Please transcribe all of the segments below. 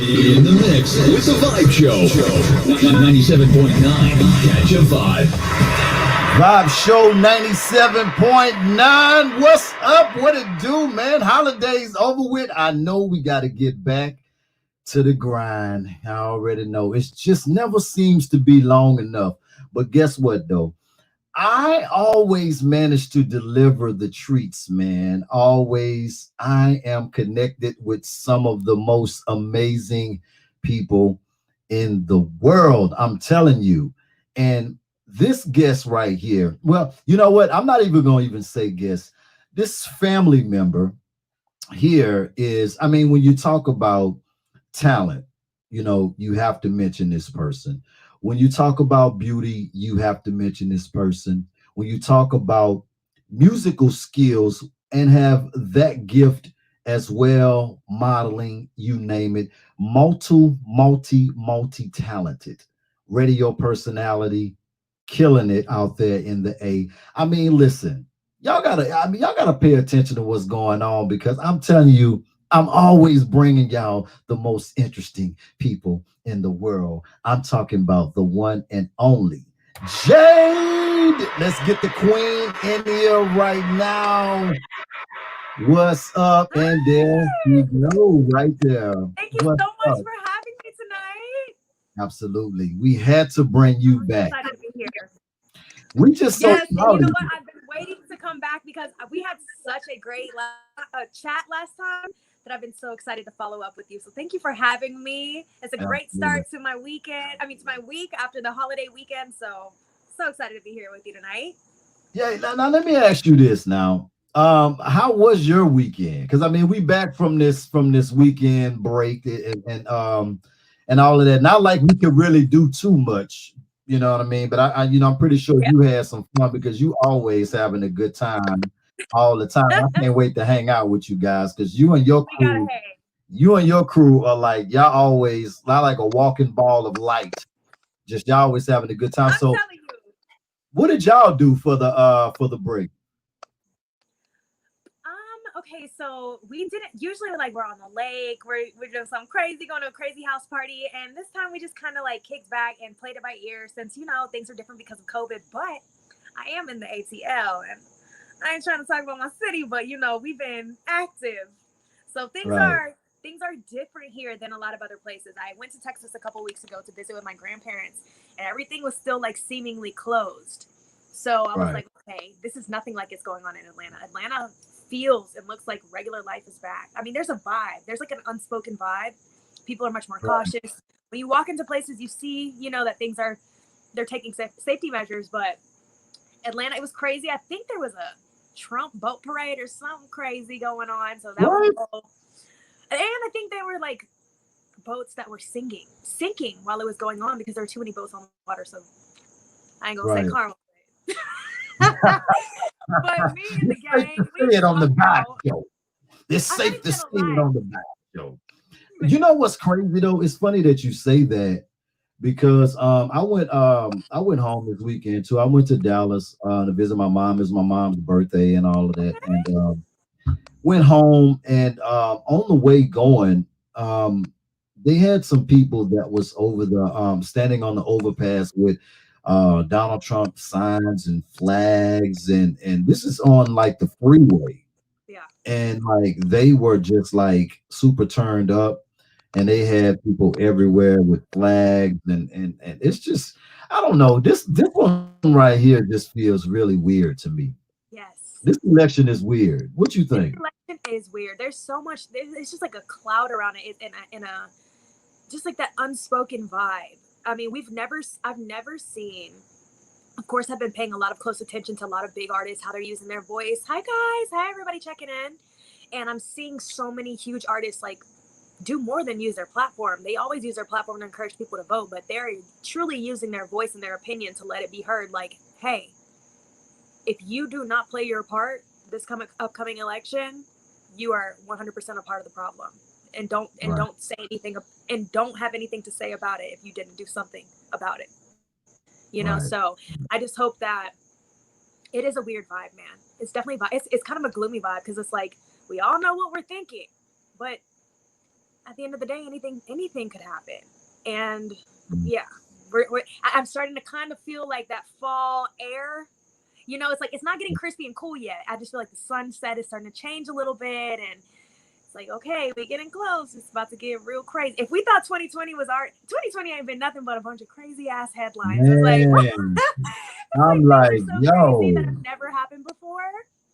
In the mix with the Vibe Show. 97.9. Catch a vibe. Vibe Show 97.9. What's up? What it do, man? Holidays over with. I know we got to get back to the grind. I already know. It just never seems to be long enough. But guess what, though? I always manage to deliver the treats, man. Always. I am connected with some of the most amazing people in the world. I'm telling you. And this guest right here, well, you know what? I'm not even going to even say guest. This family member here is, I mean, when you talk about talent, you have to mention this person. When you talk about beauty, you have to mention this person. When you talk about musical skills and have that gift as well, modeling, you name it, multi talented, radio personality, killing it out there in the A. I mean, listen, y'all gotta pay attention to what's going on because I'm telling you, I'm always bringing y'all the most interesting people in the world. I'm talking about the one and only Jade. Let's get the queen in here right now. What's up? And there you go, right there. Thank you What's so much up? for having me tonight. Absolutely. We had to bring you I'm back. excited to be here. We just so Yes, and proud you of know you. what? I've been waiting to come back because we had such a great chat last time that I've been so excited to follow up with you. So thank you for having me. It's a great Absolutely. start to my weekend. I mean, to my week after the holiday weekend. So excited to be here with you tonight. Yeah, now let me ask you this now. How was your weekend? Because I mean, we back from this weekend break and all of that. Not like we could really do too much, you know what I mean? But I'm pretty sure Yeah, you had some fun because you always having a good time all the time. I can't wait to hang out with you guys because we gotta hang. you and your crew are like y'all always like a walking ball of light. Just y'all always having a good time. I'm So telling you. what did y'all do for the break? Okay, so we didn't usually like we're on the lake, we're doing something crazy, going to a crazy house party, and this time we just kind of like kicked back and played it by ear since things are different because of COVID. But I am in the ATL, and I ain't trying to talk about my city, but we've been active, so Right. things are different here than a lot of other places. I went to Texas a couple weeks ago to visit with my grandparents, and everything was still like seemingly closed. So I was Right. like, okay, this is nothing like it's going on in Atlanta. Atlanta feels and looks like regular life is back. I mean, there's a vibe. There's like an unspoken vibe. People are much more Right. cautious. When you walk into places, you see, that they're taking safety measures. But Atlanta, it was crazy. I think there was a Trump boat parade or something crazy going on. So that was What? cool. And I think there were like boats that were sinking while it was going on because there were too many boats on the water. So I ain't gonna say Right. karma. But me and the It's safe gang, to we say it on the walked back, out. Joe. It's I'm not safe even to say gonna it lie. on the back, Joe. You know what's crazy though? It's funny that you say that because I went home this weekend too. I went to Dallas to visit my mom. It was my mom's birthday and all of that, and Okay. went home and on the way going, they had some people that was over the standing on the overpass with Donald Trump signs and flags and this is on like the freeway Yeah. and like they were just like super turned up and they had people everywhere with flags and it's just I don't know this one right here just feels really weird to me. Yes. This election is weird. What you This think? election is weird. There's so much. It's just like a cloud around it, just like that unspoken vibe. I mean, I've never seen. Of course, I've been paying a lot of close attention to a lot of big artists, how they're using their voice. Hi guys, hi everybody checking in, and I'm seeing so many huge artists like do more than use their platform. They always use their platform to encourage people to vote, but they're truly using their voice and their opinion to let it be heard. Like, hey, if you do not play your part this upcoming election, you are 100% a part of the problem, and Right. don't say anything and don't have anything to say about it if you didn't do something about it. Right. So I just hope that it is a weird vibe, man. It's definitely it's kind of a gloomy vibe because it's like we all know what we're thinking, but at the end of the day, anything could happen. And Mm. yeah, I'm starting to kind of feel like that fall air. You know, it's like it's not getting crispy and cool yet. I just feel like the sunset is starting to change a little bit, and it's like, okay, we're getting close. It's about to get real crazy. If we thought 2020 was 2020 ain't been nothing but a bunch of crazy ass headlines. It's like, Man, it's I'm like things like, are so crazy that yo, have never happened before.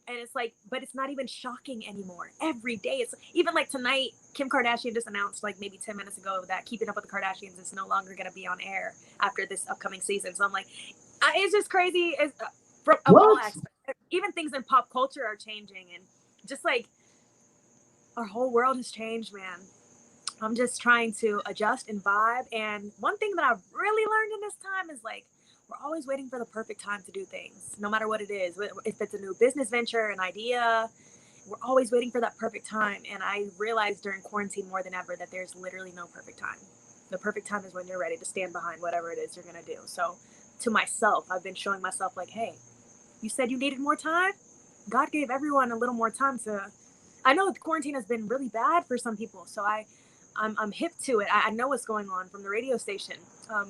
And it's like, but it's not even shocking anymore. Every day, it's even like tonight, Kim Kardashian just announced like maybe 10 minutes ago that Keeping Up with the Kardashians is no longer going to be on air after this upcoming season. So I'm like, it's just crazy. From of all what? aspects, even things in pop culture are changing, and just like our whole world has changed, man. I'm just trying to adjust and vibe. And one thing that I've really learned in this time is like, we're always waiting for the perfect time to do things, no matter what it is. If it's a new business venture, an idea, we're always waiting for that perfect time. And I realized during quarantine more than ever that there's literally no perfect time. The perfect time is when you're ready to stand behind whatever it is you're going to do. So to myself, I've been showing myself like, hey, you said you needed more time. God gave everyone a little more time to. I know quarantine has been really bad for some people, so I'm hip to it. I know what's going on from the radio station.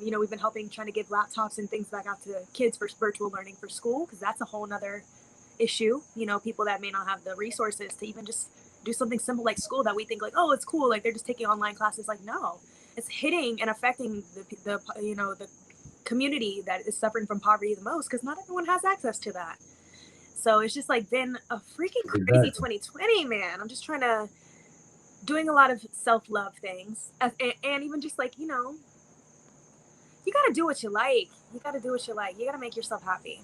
You know, we've been trying to give laptops and things back out to kids for virtual learning for school, because that's a whole nother issue. You know, people that may not have the resources to even just do something simple like school that we think like, oh, it's cool, like they're just taking online classes. Like, no, it's hitting and affecting the you know, the community that is suffering from poverty the most, because not everyone has access to that. So it's just like been a freaking crazy Exactly. 2020, man. I'm just trying to doing a lot of self-love things, and even just like, you know, you got to do what you like. You got to do what you like. You got to make yourself happy.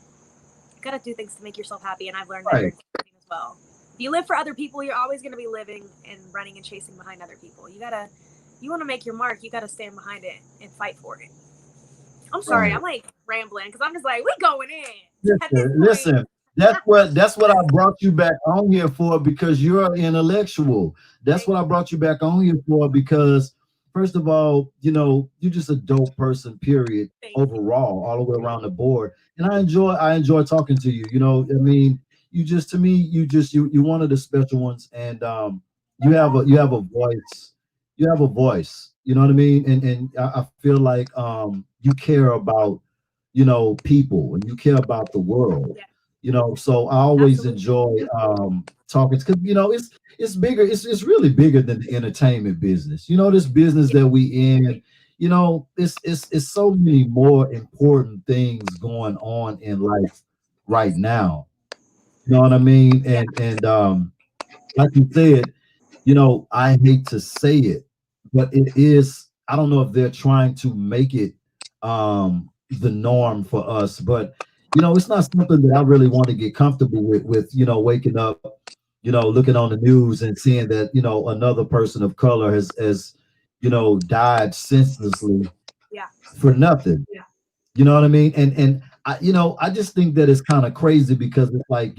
You got to do things to make yourself happy. And I've learned that Right. during quarantine as well. If you live for other people, you're always going to be living and running and chasing behind other people. You want to make your mark, you got to stand behind it and fight for it. I'm sorry, Right. I'm like rambling because I'm just like, we going in at this Listen, point. listen. That's what I brought you back on here for, because you're an intellectual. That's Thank what I you. brought you back on here for, because first of all, you're just a dope person, period, Thank you. overall, all the way around the board. And I enjoy talking to you. I mean, you just to me, you're one of the special ones, and you have a voice. You have a voice. You know what I mean? And I feel like you care about people, and you care about the world. Yeah, So I always absolutely. enjoy talking, because it's bigger. It's really bigger than the entertainment business. This business Yeah, that we in. It's so many more important things going on in life right yes. now. You know what I mean? Yeah. And like you said, I hate to say it, but it is. I don't know if they're trying to make it the norm for us, but it's not something that I really want to get comfortable with, waking up, looking on the news and seeing that, another person of color has died senselessly Yeah. for nothing. Yeah. You know what I mean? And I just think that it's kind of crazy, because it's like,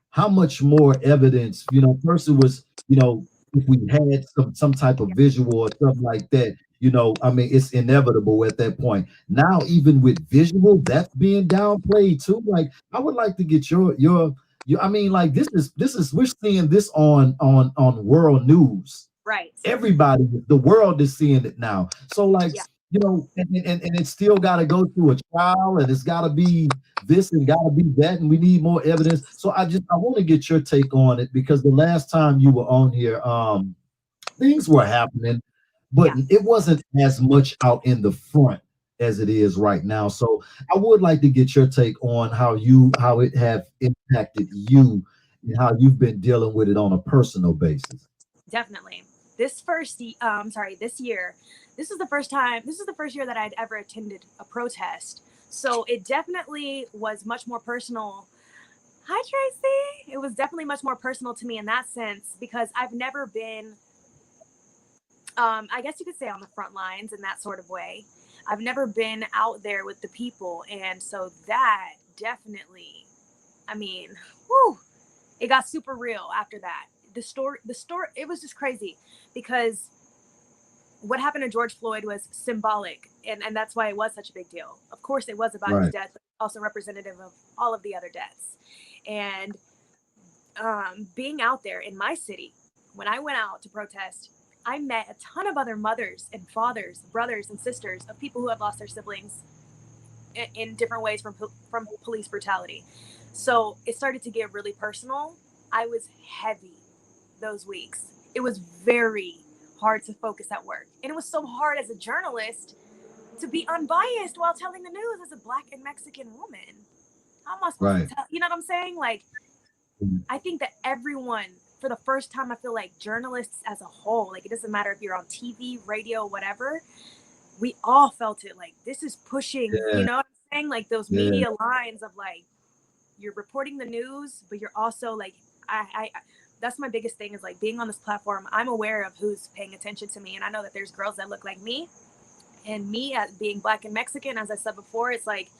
how much more evidence, first it was, if we had some type of Yeah. visual or something like that, I mean, it's inevitable at that point. Now, even with visual, that's being downplayed too. Like, I would like to get your I mean, like, this is we're seeing this on world news. Right. Everybody, the world is seeing it now. So, like, Yeah. and it's still got to go through a trial, and it's got to be this and got to be that, and we need more evidence. So I want to get your take on it, because the last time you were on here, things were happening, but Yeah. it wasn't as much out in the front as it is right now. So I would like to get your take on how it have impacted you, and how you've been dealing with it on a personal basis. Definitely. This year, this is the first year that I'd ever attended a protest. So it definitely was much more personal. Hi, Tracy. It was definitely much more personal to me in that sense, because I've never been, I guess you could say, on the front lines in that sort of way. I've never been out there with the people. And so that definitely, I mean, whew, it got super real after that. The story, it was just crazy, because what happened to George Floyd was symbolic, and that's why it was such a big deal. Of course, it was about his Right. death, but also representative of all of the other deaths. And being out there in my city, when I went out to protest, I met a ton of other mothers and fathers, brothers and sisters of people who have lost their siblings in different ways from police brutality. So it started to get really personal. I was heavy those weeks. It was very hard to focus at work. And it was so hard as a journalist to be unbiased while telling the news as a Black and Mexican woman. How am I supposed Right. to tell? You know what I'm saying? Like, I think that everyone, for the first time, I feel like journalists as a whole, like, it doesn't matter if you're on TV, radio, whatever, we all felt it. Like, this is pushing, Yeah. you know what I'm saying? Like, those Yeah. media lines of like, you're reporting the news, but you're also like, I that's my biggest thing is like being on this platform. I'm aware of who's paying attention to me. And I know that there's girls that look like me, and me as being Black and Mexican, as I said before, it's like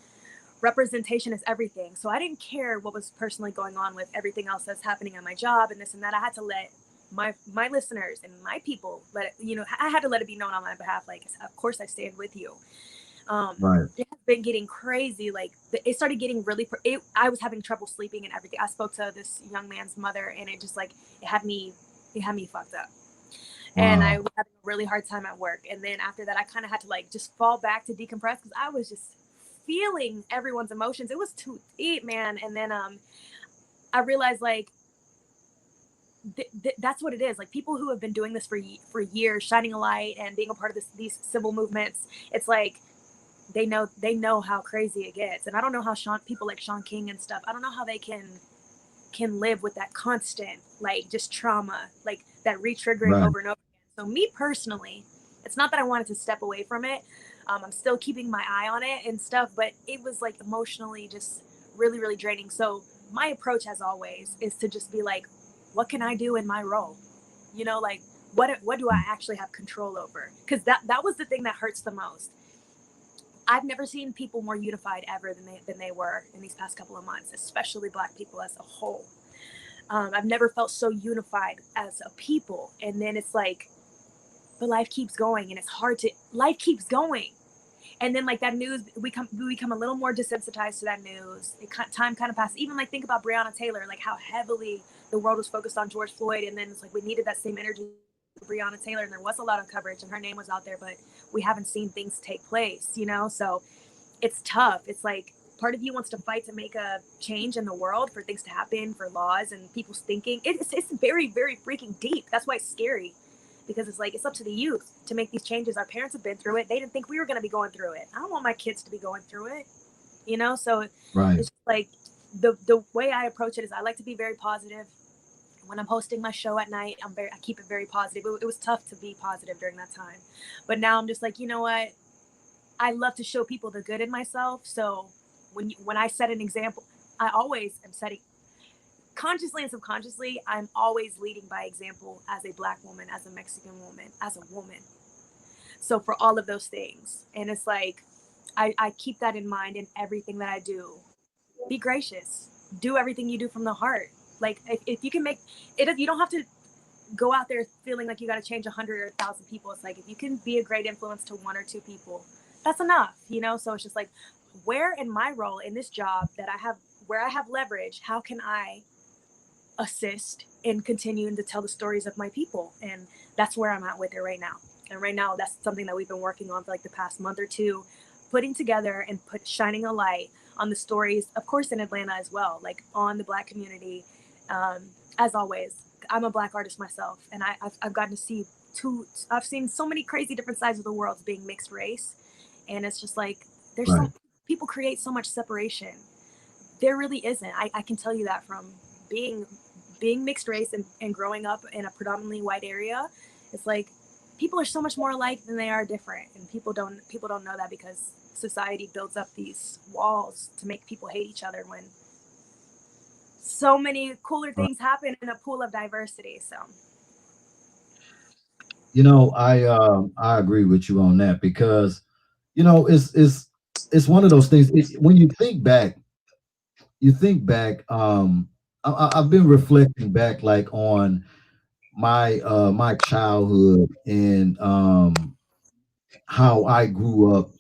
representation is everything. So I didn't care what was personally going on with everything else that's happening on my job and this and that. I had to let my listeners and my people let it, you know, I had to let it be known on my behalf. Like, of course I stand with you. Right. It has been getting crazy. Like, it started getting really, I was having trouble sleeping and everything. I spoke to this young man's mother, and it just like, it had me fucked up. And I was having a really hard time at work. And then after that, I kind of had to like just fall back to decompress because I was just feeling everyone's emotions. It was too deep, man. And then I realized like that's what it is. Like, people who have been doing this for years, shining a light and being a part of these civil movements. It's like they know how crazy it gets. And I don't know how people like Sean King and stuff, I don't know how they can live with that constant, like, just trauma, like that re-triggering Right. over and over again. So me personally, it's not that I wanted to step away from it. I'm still keeping my eye on it and stuff, but it was like emotionally just really, really draining. So my approach, as always, is to just be like, what can I do in my role? You know, like, what do I actually have control over? Because that was the thing that hurts the most. I've never seen people more unified ever than they were in these past couple of months, especially Black people as a whole. I've never felt so unified as a people. And then it's like, but life keeps going, and it's hard to, life keeps going. And then like that news, we become a little more desensitized to that news. Time kind of passes. Even like, think about Breonna Taylor, like how heavily the world was focused on George Floyd. And then it's like, we needed that same energy for Breonna Taylor, and there was a lot of coverage and her name was out there, but we haven't seen things take place, you know? So it's tough. It's like, part of you wants to fight to make a change in the world, for things to happen, for laws and people's thinking. It's very, very freaking deep. That's why it's scary, because it's like, it's up to the youth to make these changes. Our parents have been through it. They didn't think we were going to be going through it. I don't want my kids to be going through it, you know? So Right. it's like, the way I approach it is I like to be very positive. When I'm hosting my show at night, I keep it very positive. It was tough to be positive during that time, but now I'm just like, you know what? I love to show people the good in myself. So when I set an example, I always am setting, consciously and subconsciously, I'm always leading by example as a Black woman, as a Mexican woman, as a woman. So for all of those things, and it's like, I keep that in mind in everything that I do. Be gracious. Do everything you do from the heart. Like, if you can make it, you don't have to go out there feeling like you got to change 100 or 1,000 people. It's like, if you can be a great influence to 1 or 2 people, that's enough, you know? So it's just like, where in my role in this job that I have, where I have leverage, how can I assist in continuing to tell the stories of my people? And that's where I'm at with it right now. And right now, that's something that we've been working on for like the past month or two, putting together and shining a light on the stories, of course, in Atlanta as well, like on the Black community. As always, I'm a Black artist myself, and I've gotten to see I've seen so many crazy different sides of the world being mixed race. And it's just like, there's Right. some people create so much separation. There really isn't. I can tell you that from being mixed race and growing up in a predominantly white area. It's like, people are so much more alike than they are different, and people don't know that, because society builds up these walls to make people hate each other, when so many cooler things happen in a pool of diversity. So You know, I agree with you on that, because you know, it's one of those things. When you think back. I've been reflecting back, like, on my childhood, and how I grew up,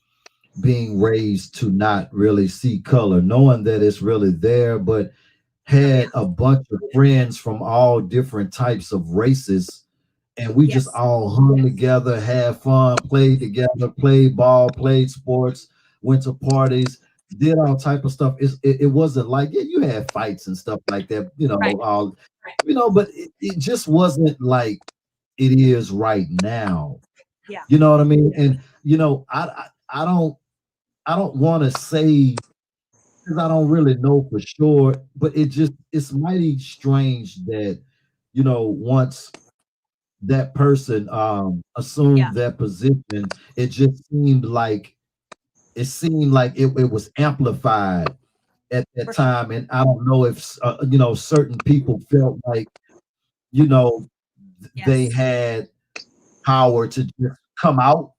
being raised to not really see color, knowing that it's really there, but oh yeah, had a bunch of friends from all different types of races, and we just Yes. all hung together, had fun, played together, played ball, played sports, went to parties, did all type of stuff. It wasn't like, yeah, you had fights and stuff like that, Right. but it just wasn't like it is right now. Yeah. You know what I mean? And I don't want to say, because I don't really know for sure, but it's mighty strange that once that person Yeah. assumed that position, it just seemed like it was amplified at that For sure. time. And I don't know if certain people felt like you know they Yes. had power to just come out,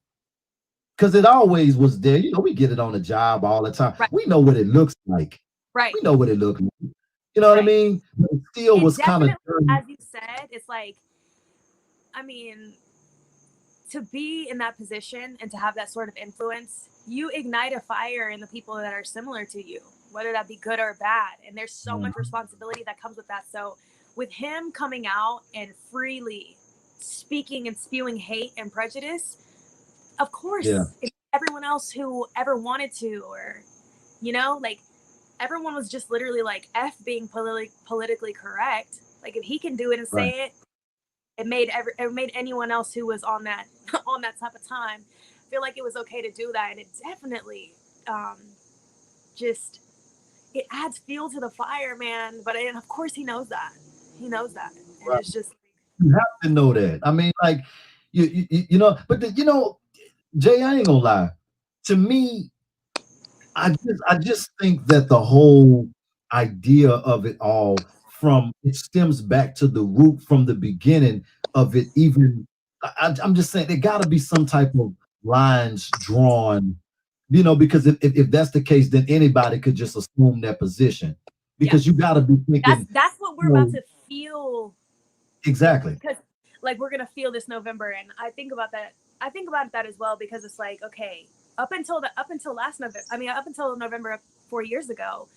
because it always was there. We get it on the job all the time. Right. We know what it looks like. Right. We know what it looks like. You know what I Right. mean? But it still It was kind of definitely, dirty. as you said, it's like, I mean, to be in that position and to have that sort of influence, you ignite a fire in the people that are similar to you, whether that be good or bad. And there's so much responsibility that comes with that. So with him coming out and freely speaking and spewing hate and prejudice, of course, Yeah, if everyone else who ever wanted to, or, like, everyone was just literally like, F being politically correct. Like, if he can do it and right. say it, it made anyone else who was on that on that type of time feel like it was okay to do that. And it definitely just, it adds fuel to the fire, man. But, and of course he knows that. And Right. it's just, You have to know that. I mean, like but Jay, I ain't gonna lie. To me, I just think that the whole idea of it all, from it stems back to the root from the beginning of it. Even I'm just saying there got to be some type of lines drawn, because if that's the case, then anybody could just assume that position, yeah, because you got to be thinking, that's what we're you about know, to feel. exactly. Because, like, we're gonna feel this November, and I think about that as well, because it's like, okay, up until last November, up until November 4 years ago,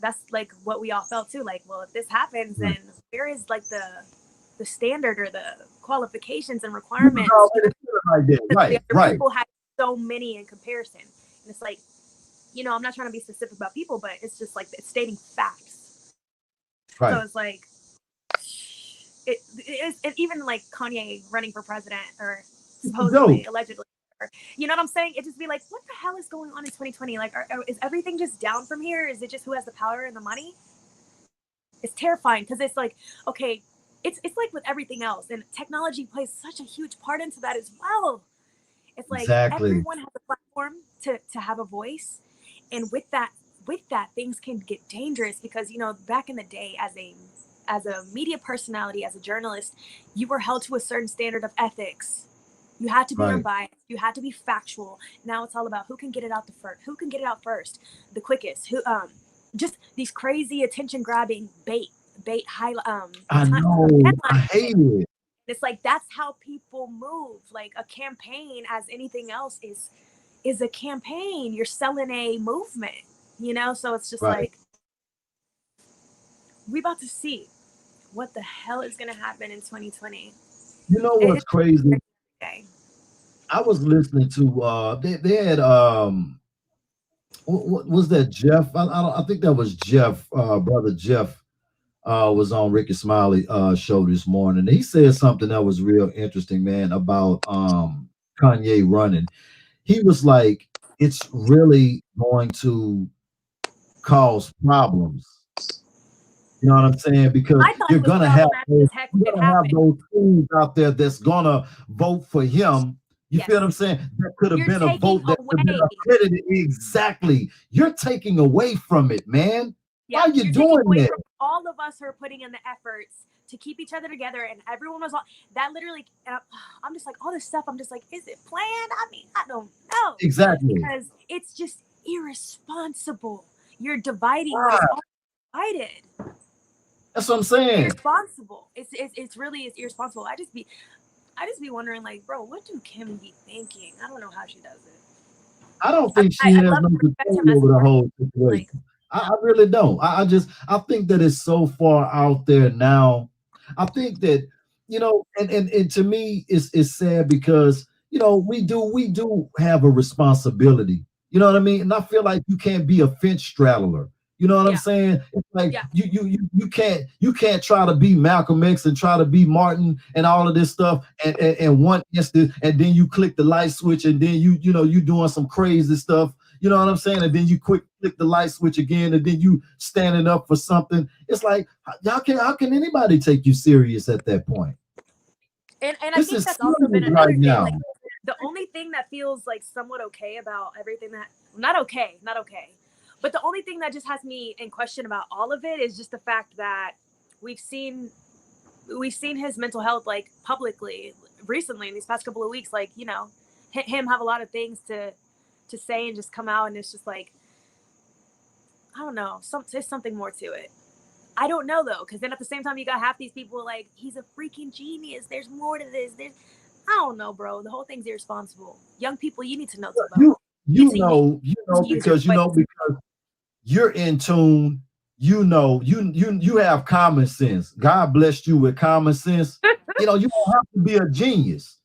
that's like what we all felt too. Like, well, if this happens, Right. then where is like the standard or the qualifications and You was requirements? already feeling like that. Because the Right, other right, people had so many in comparison, and it's like, I'm not trying to be specific about people, but it's just like it's stating facts. So right. it's like, it even like Kanye running for president, or Dope. supposedly, allegedly, or, you know what I'm saying? It just be like, what the hell is going on in 2020? Like, is everything just down from here? Is it just who has the power and the money? It's terrifying, because it's like, okay, it's like with everything else, and technology plays such a huge part into that as well. It's like Exactly. everyone has a platform to have a voice, and with that things can get dangerous, because back in the day, as a media personality, as a journalist, you were held to a certain standard of ethics. You had to be Right. unbiased. You had to be factual. Now it's all about who can get it out who can get it out first, the quickest. Who just these crazy attention grabbing bait high I time know. I headlines. hate it. It's like, that's how people move. Like, a campaign, as anything else, is a campaign. You're selling a movement. So it's just Right. like, we about to see what the hell is going to happen in 2020. You know what's It's crazy? okay. I was listening to they had what was that, Jeff? I think that was Jeff, brother Jeff, was on Ricky Smiley show this morning. He said something that was real interesting, man, about Kanye running. He was like, it's really going to cause problems. You know what I'm saying? Because I thought it was problematic as heck when you're it gonna have happened. those fools out there that's gonna vote for him. You feel what I'm Yes. saying? That could have You're been a taking vote that could have been away. accredited. Exactly. You're taking away from it, man. Why Yeah, are you you're taking doing away that? from all of us who are putting in the efforts to keep each other together, and everyone was on that literally. I'm just like, all this stuff. I'm just like, is it planned? I don't know, Exactly. because it's just irresponsible. You're dividing what is Right. all divided. That's what I'm saying. Irresponsible. It's really is irresponsible. I just be wondering, like, bro, what do Kim be thinking? I don't know how she does it. I don't think she I has love no and respect him control as over an the artist. whole Like, situation. I really don't. I think that it's so far out there now. I think that you know, and to me, it's sad because you know we do have a responsibility. You know what I mean? And I feel like you can't be a fence straddler. You know what I'm Yeah, saying? It's like yeah, you can't try to be Malcolm X and try to be Martin and all of this stuff and one instant and then you click the light switch and then you doing some crazy stuff. You know what I'm saying? And then you click the light switch again and then you standing up for something. It's like how can anybody take you serious at that point? and I This think is that's also been serious another right thing. now. Like the only thing that feels like somewhat okay about everything that not okay, not okay, but the only thing that just has me in question about all of it is just the fact that we've seen we've seen his mental health like publicly recently in these past couple of weeks. Like him have a lot of things to say and just come out, and it's just like I don't know, there's something more to it. I don't know though, because then at the same time you got half these people like he's a freaking genius. There's more to this. I don't know, bro. The whole thing's irresponsible. Young people, you need to know to vote. You You you need to know you know use your voice. because you're in tune. You have common sense. God blessed you with common sense. You don't have to be a genius.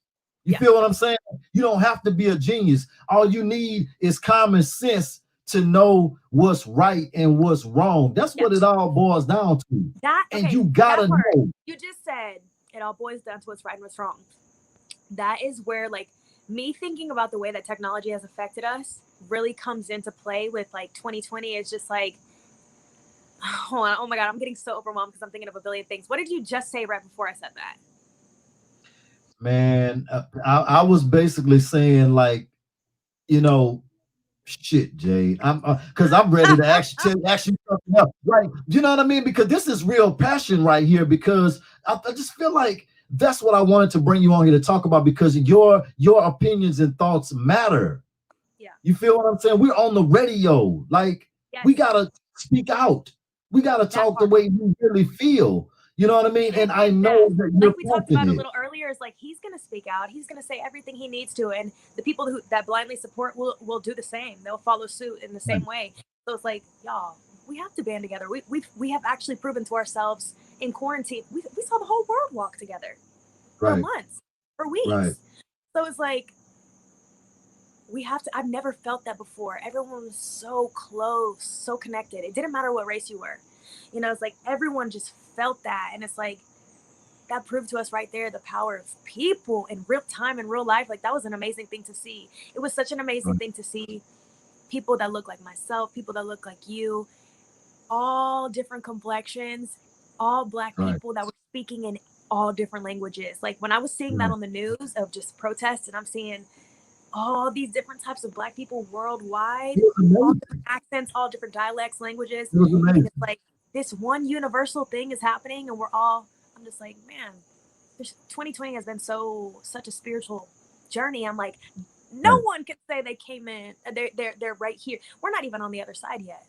You Yeah, feel what I'm saying? You don't have to be a genius. All you need is common sense to know what's right and what's wrong. That's yeah. what it all boils down to. That And okay. you That gotta part know. you just said it all boils down to what's right and what's wrong. That is where like me thinking about the way that technology has affected us really comes into play with like 2020 is just like hold on, oh my god, I'm getting so overwhelmed because I'm thinking of a billion things. What did you just say right before I said that? Man, I was basically saying like, you know, shit, Jay. I'm because I'm ready to actually something else. Right. You know what I mean? Because this is real passion right here. Because I just feel like that's what I wanted to bring you on here to talk about because your opinions and thoughts matter. Yeah. You feel what I'm saying? We're on the radio. Like Yes, we gotta speak out. We gotta that talk the part. way we really feel. You know what I mean? And I And know that like you're we talked about a passionate. little earlier, is like he's gonna speak out. He's gonna say everything he needs to, and the people that blindly support will do the same. They'll follow suit in the Right. same way. So it's like, y'all, we have to band together. We have actually proven to ourselves in quarantine. We saw the whole world walk together for Right. months, for Right. weeks. So it's like we have to. I've never felt that before. Everyone was so close, so connected. It didn't matter what race you were. It's like everyone just felt that, and it's like that proved to us right there the power of people in real time in real life. Like that was an amazing thing to see. It was such an amazing Right. thing to see people that look like myself, people that look like you, all different complexions, all black Right. people that were speaking in all different languages. Like when I was seeing that Right. on the news of just protests, and I'm seeing all these different types of black people worldwide, It was all amazing. different accents, all different dialects, languages, It was and amazing. it's like this one universal thing is happening, and we're all. I'm just like, man, 2020 has been such a spiritual journey. I'm like, no Right. one can say they came in. They're right here. We're not even on the other side yet.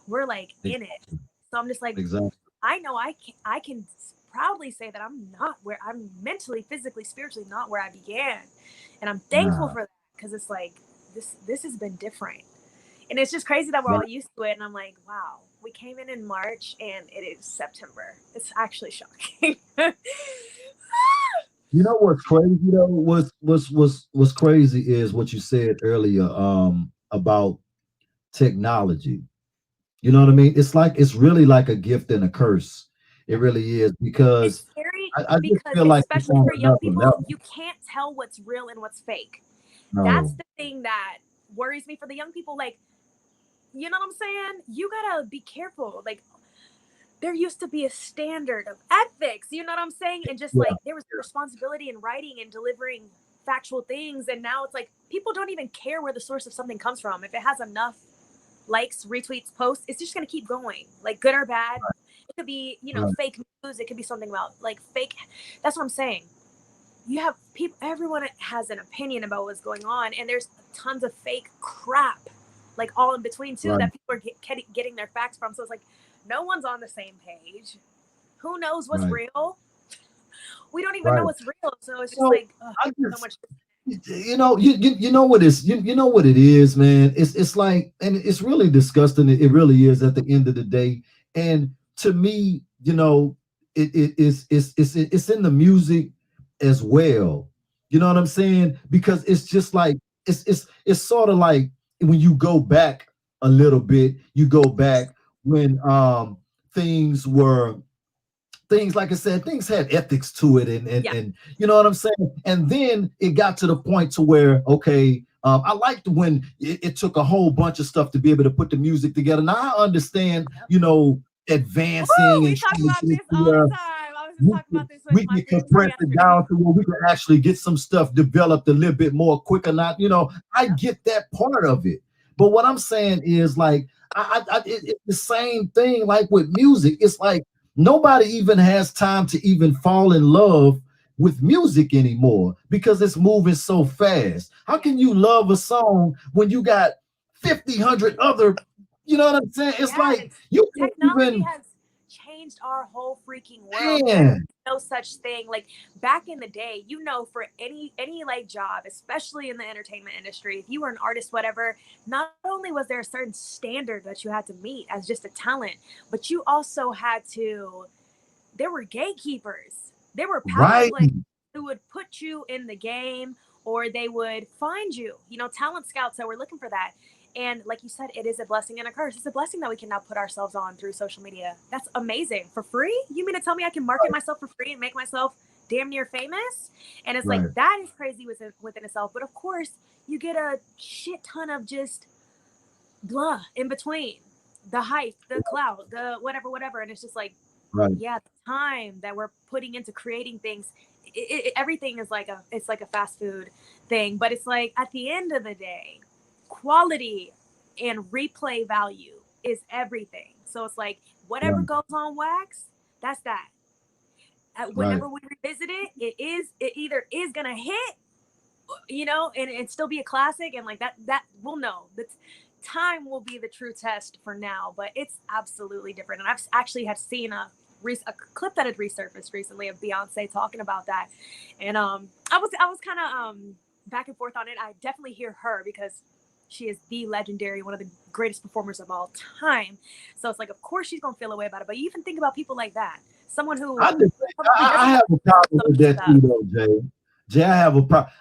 We're like in it. Exactly. So I'm just like, Exactly. I know I can proudly say that I'm not where I'm mentally, physically, spiritually not where I began, and I'm thankful Nah. for that because it's like this has been different, and it's just crazy that we're all Right. used to it. And I'm like, wow, we came in March and it is September. It's actually shocking. You know what's crazy though? What's crazy is what you said earlier about technology. You know what I mean? It's really like a gift and a curse. It really is It's because scary I just because feel like it's especially on for young another people, level. you can't tell what's real and what's fake. That's No. the thing that worries me for the young people. Like, you know what I'm saying? You gotta be careful. Like, there used to be a standard of ethics, you know what I'm saying? And just Yeah. like there was responsibility in writing and delivering factual things. And now it's like people don't even care where the source of something comes from. If it has enough likes, retweets, posts, it's just gonna keep going, like good or bad. It could be, Right. fake news. It could be something about like fake. That's what I'm saying. You have people, everyone has an opinion about what's going on, and there's tons of fake crap, like all in between too, Right. that people are getting their facts from. So it's like no one's on the same page. Who knows what's Right. real? We don't even know Right. what's real. So it's You just know, like I so just much. you know what is you know what it is, man. It's like and it's really disgusting. It really is at the end of the day. And to me, it's in the music as well. You know what I'm saying? Because it's just like it's sort of like when you go back a little bit, you go back when things were things like I said, things had ethics to it, and you know what I'm saying. And then it got to the point to where okay, I liked when it took a whole bunch of stuff to be able to put the music together. Now I understand, you know, advancing We and talk trying about to this get all to the time. I was just talking about this with we my can friends compress it yesterday. down to where we can actually get some stuff developed a little bit more quicker. Not, you know, I get that part of it, but what I'm saying is like it's the same thing like with music. It's like nobody even has time to even fall in love with music anymore because it's moving so fast. How can you love a song when you got 50, 100 other, you know what I'm saying? It's like you can't Technology even, has changed our whole freaking world. man. No such thing. Like back in the day, you know, for any like job, especially in the entertainment industry, if you were an artist, whatever, not only was there a certain standard that you had to meet as just a talent, but you also had to, there were gatekeepers. There were power Right. players who would put you in the game, or they would find you, you know, talent scouts that were looking for that. And like you said, it is a blessing and a curse. It's a blessing that we can now put ourselves on through social media. That's amazing. For free? You mean to tell me I can market myself for free and make myself damn near famous? And it's like, that is crazy within itself. But of course, you get a shit ton of just blah in between. The hype, the clout, the whatever. And it's just like, yeah, the time that we're putting into creating things, everything is like it's like a fast food thing. But it's like at the end of the day, quality and replay value is everything. So it's like whatever goes on wax, that's that. Whenever we revisit it, it either is gonna hit, you know, and still be a classic, and like that we'll know. That's time will be the true test for now, but it's absolutely different. And I've actually had seen a clip that had resurfaced recently of Beyonce talking about that, and I was kind of back and forth on it. I definitely hear her because she is the legendary, one of the greatest performers of all time. So it's like, of course she's gonna feel a way about it. But you even think about people like that, someone who I have a problem with that too, though, Jay. Jay, I have a problem.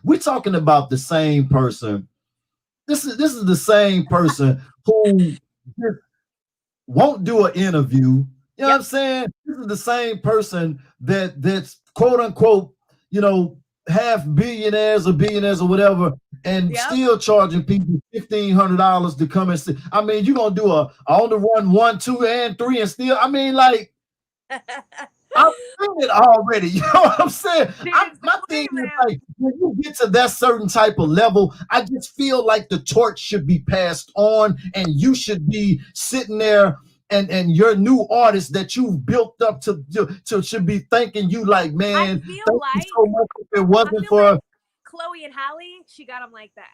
We're talking about the same person. This is the same person who just won't do an interview. You know what I'm saying? This is the same person that's quote unquote, you know, half billionaires or billionaires or whatever, and still charging people $1,500 to come and see. I mean, you're gonna do a on the run 1, 2, and 3, and still, I mean, like I've seen it already. You know what I'm saying? My thing is like when you get to that certain type of level, I just feel like the torch should be passed on, and you should be sitting there, and your new artist that you've built up to should be thanking you like, man, thank you so much. If it wasn't for like Chloe and Halle, she got them like that.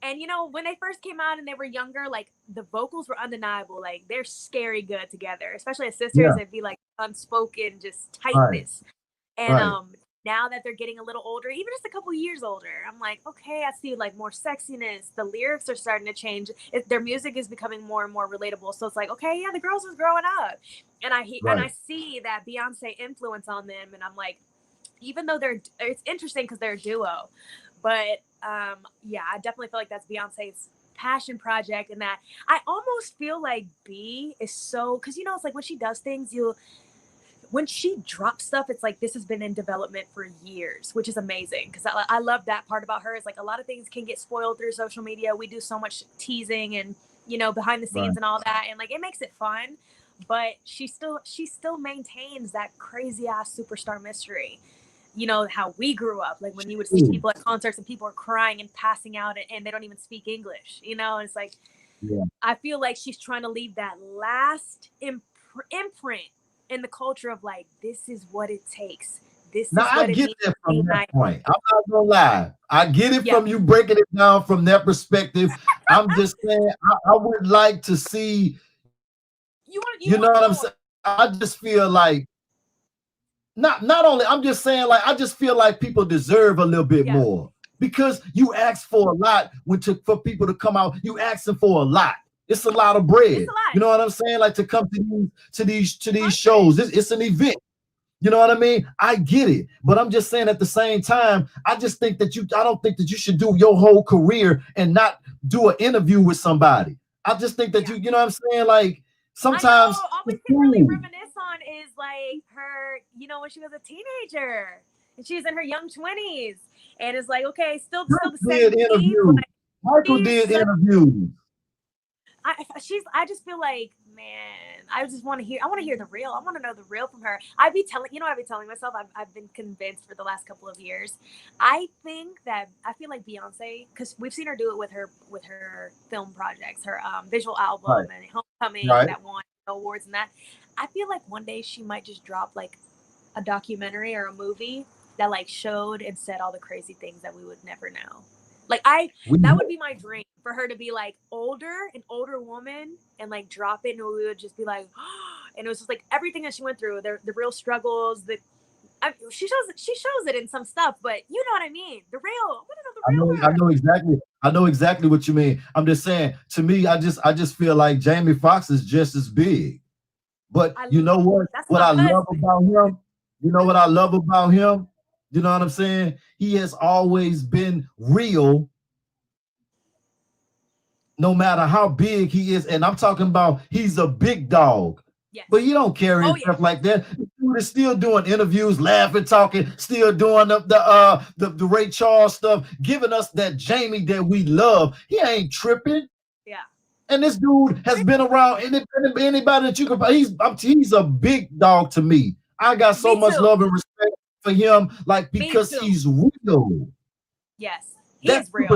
And you know, when they first came out and they were younger, like the vocals were undeniable. Like they're scary good together, especially as sisters. It'd be like unspoken, just tightness. And now that they're getting a little older, even just a couple years older, I'm like, okay, I see like more sexiness. The lyrics are starting to change. Their music is becoming more and more relatable. So it's like, okay, yeah, the girls is growing up, and I see that Beyonce influence on them, and I'm like, even though it's interesting because they're a duo, but yeah, I definitely feel like that's Beyonce's passion project, and that I almost feel like B is so, because you know, it's like when she does things, when she drops stuff, it's like this has been in development for years, which is amazing, because I love that part about her. Is like a lot of things can get spoiled through social media. We do so much teasing and, you know, behind the scenes and all that, and like it makes it fun, but she still maintains that crazy ass superstar mystery. You know how we grew up, like when you would see people at concerts and people are crying and passing out, and they don't even speak English, you know. And it's like, I feel like she's trying to leave that last imprint in the culture of like, this is what it takes. This now is what I it get means that from that point. I'm not gonna lie. I get it from you breaking it down from that perspective. I'm just saying I would like to see, you know what I'm saying? I just feel like not only, I'm just saying, like, I just feel like people deserve a little bit more, because you ask for a lot for people to come out. You asking for a lot. It's a lot of bread. It's a lot. You know what I'm saying? Like to come to these shows. It's an event. You know what I mean? I get it, but I'm just saying at the same time, I just think that I don't think that you should do your whole career and not do an interview with somebody. I just think that you know what I'm saying? Like sometimes all we can really reminisce on is like her, you know, when she was a teenager and she's in her young 20s, and it's like, okay, still the same interviews. Michael did interviews. I just feel like, man, I want to hear the real. I want to know the real from her. I'd be telling myself, I've been convinced for the last couple of years. I feel like Beyonce, because we've seen her do it with her film projects, her visual album and Homecoming that won awards and that. I feel like one day she might just drop like a documentary or a movie that like showed and said all the crazy things that we would never know. Like that would be my dream, for her to be like an older woman, and like drop it, and we would just be like, and it was just like everything that she went through, the real struggles. She shows it in some stuff, but you know what I mean. The real. I want to know the real. I know exactly what you mean. I'm just saying. To me, I just feel like Jamie Foxx is just as big. But you know what? What I love about him. You know what I love about him. You know what I'm saying? He has always been real, no matter how big he is. And I'm talking about he's a big dog. Yes. But he don't carry stuff like that. The dude is still doing interviews, laughing, talking, still doing the Ray Charles stuff, giving us that Jamie that we love. He ain't tripping. Yeah. And this dude has been around anybody that you can. He's a big dog to me. I got so much love and respect for him, like, because he's real. Yes, he's real.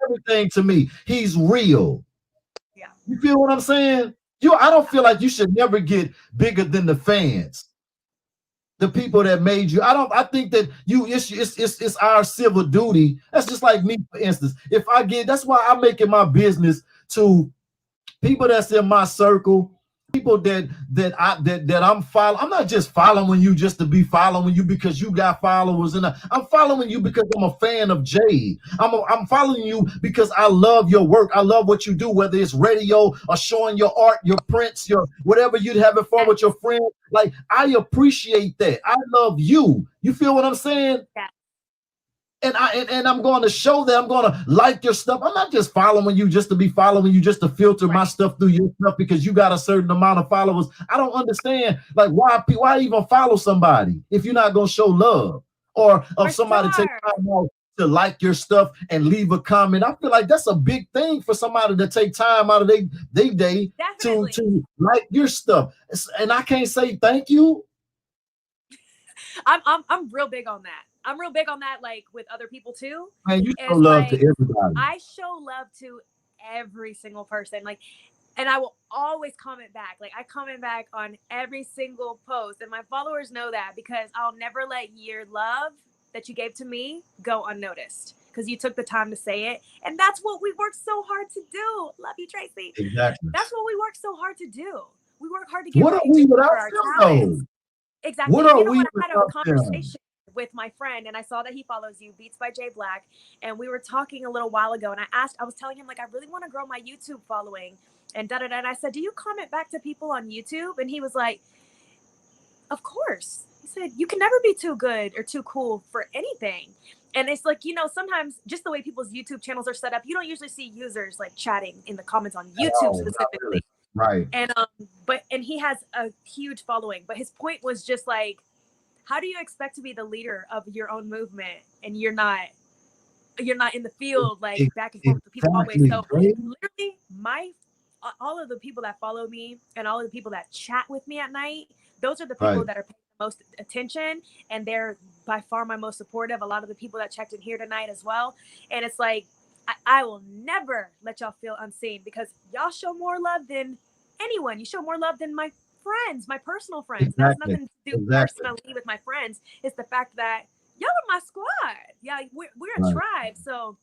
Everything to me, he's real. Yeah, you feel what I'm saying? I don't feel like you should never get bigger than the fans, the people that made you. I think that it's our civil duty. That's just like me, for instance. That's why I make it my business to people that's in my circle, people that I'm following. I'm not just following you just to be following you because you got followers, and I'm following you because I'm a fan of Jade. I'm following you because I love your work. I love what you do, whether it's radio or showing your art, your prints, your whatever you'd have it for with your friends. Like, I appreciate that. I love you. You feel what I'm saying? Yeah. And I'm going to show that. I'm going to like your stuff. I'm not just following you just to be following you, just to filter my stuff through your stuff because you got a certain amount of followers. I don't understand, like, why even follow somebody if you're not going to show love, or somebody take time out to like your stuff and leave a comment. I feel like that's a big thing for somebody to take time out of their day to like your stuff. And I can't say thank you. I'm real big on that. I'm real big on that, like with other people too. Man, you show love to everybody. I show love to every single person. Like, and I will always comment back. Like, I comment back on every single post, and my followers know that, because I'll never let your love that you gave to me go unnoticed, because you took the time to say it. And that's what we work so hard to do. Love you, Tracy. Exactly. That's what we work so hard to do. We work hard to get what are we without our talents. Exactly. What are we I had a conversation with my friend, and I saw that he follows you, Beats by J Black, and we were talking a little while ago, and I was telling him, like, I really want to grow my YouTube following, and and I said, do you comment back to people on YouTube? And he was like, of course. He said, you can never be too good or too cool for anything. And it's like, sometimes just the way people's YouTube channels are set up, you don't usually see users like chatting in the comments on YouTube specifically. Right. And and he has a huge following, but his point was just like, how do you expect to be the leader of your own movement and you're not in the field, like back and forth with people always? So literally all of the people that follow me and all of the people that chat with me at night, those are the people that are paying the most attention, and they're by far my most supportive. A lot of the people that checked in here tonight as well. And it's like, I will never let y'all feel unseen, because y'all show more love than anyone. You show more love than my friends, my personal friends. Exactly. That's nothing to do personally with my friends. It's the fact that y'all are my squad. Yeah, we're a tribe. So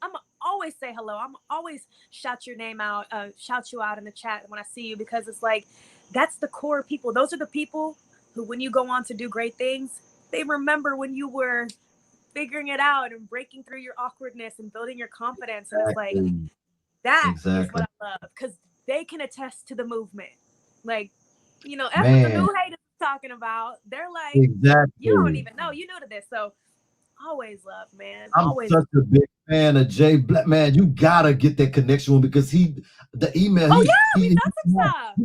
I'm always say hello. I'm always shout your name out, shout you out in the chat when I see you, because it's like, that's the core people. Those are the people who, when you go on to do great things, they remember when you were figuring it out and breaking through your awkwardness and building your confidence. And it's like, That is Exactly. what I love, because they can attest to the movement. Like, you know, that's what the Man, new haters are talking about. They're like, you don't exactly. even know. You new to this. So always love, man. I'm Always. such a big fan of Jay Black. Man, you gotta get that connection with him because the email Oh yeah, we've done some stuff.